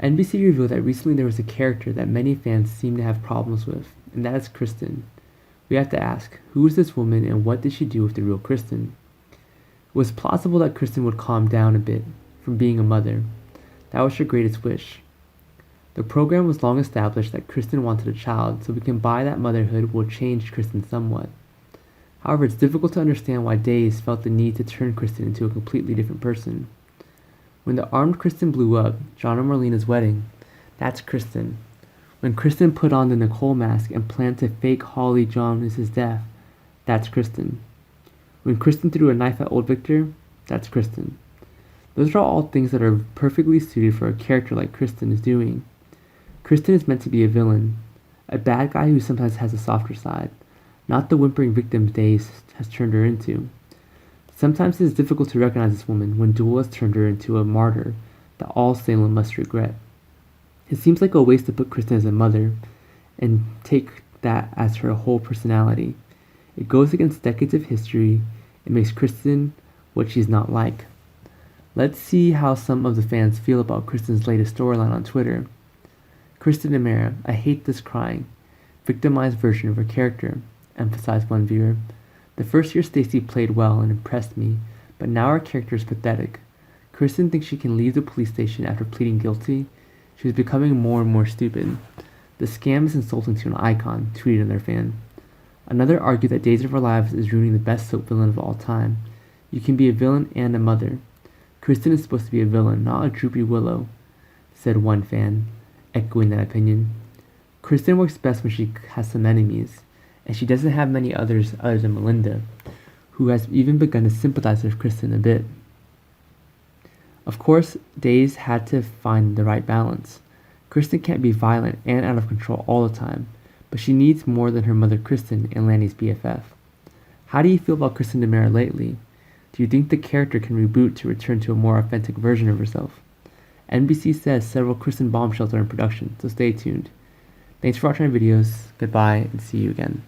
NBC revealed that recently there was a character that many fans seem to have problems with, and that is Kristen. We have to ask, who is this woman and what did she do with the real Kristen? It was plausible that Kristen would calm down a bit from being a mother. That was her greatest wish. The program was long established that Kristen wanted a child, so we can buy that motherhood will change Kristen somewhat. However, it's difficult to understand why Days felt the need to turn Kristen into a completely different person. When the armed Kristen blew up, John and Marlena's wedding, that's Kristen. When Kristen put on the Nicole mask and planned to fake Holly John's death, that's Kristen. When Kristen threw a knife at old Victor, that's Kristen. Those are all things that are perfectly suited for a character like Kristen is doing. Kristen is meant to be a villain, a bad guy who sometimes has a softer side, not the whimpering victim Days has turned her into. Sometimes it is difficult to recognize this woman when Duel has turned her into a martyr that all Salem must regret. It seems like a waste to put Kristen as a mother and take that as her whole personality. It goes against decades of history and makes Kristen what she's not like. Let's see how some of the fans feel about Kristen's latest storyline on Twitter. Kristen Amara, I hate this crying, victimized version of her character, emphasized one viewer. The first year Stacy played well and impressed me, but now her character is pathetic. Kristen thinks she can leave the police station after pleading guilty. She is becoming more and more stupid. The scam is insulting to an icon, tweeted another fan. Another argued that Days of Our Lives is ruining the best soap villain of all time. You can be a villain and a mother. Kristen is supposed to be a villain, not a droopy willow, said one fan, echoing that opinion. Kristen works best when she has some enemies, and she doesn't have many others other than Melinda, who has even begun to sympathize with Kristen a bit. Of course, Days had to find the right balance. Kristen can't be violent and out of control all the time, but she needs more than her mother Kristen and Lanny's BFF. How do you feel about Kristen DeMera lately? Do you think the character can reboot to return to a more authentic version of herself? NBC says several Kristen bombshells are in production, so stay tuned. Thanks for watching my videos, goodbye, and see you again.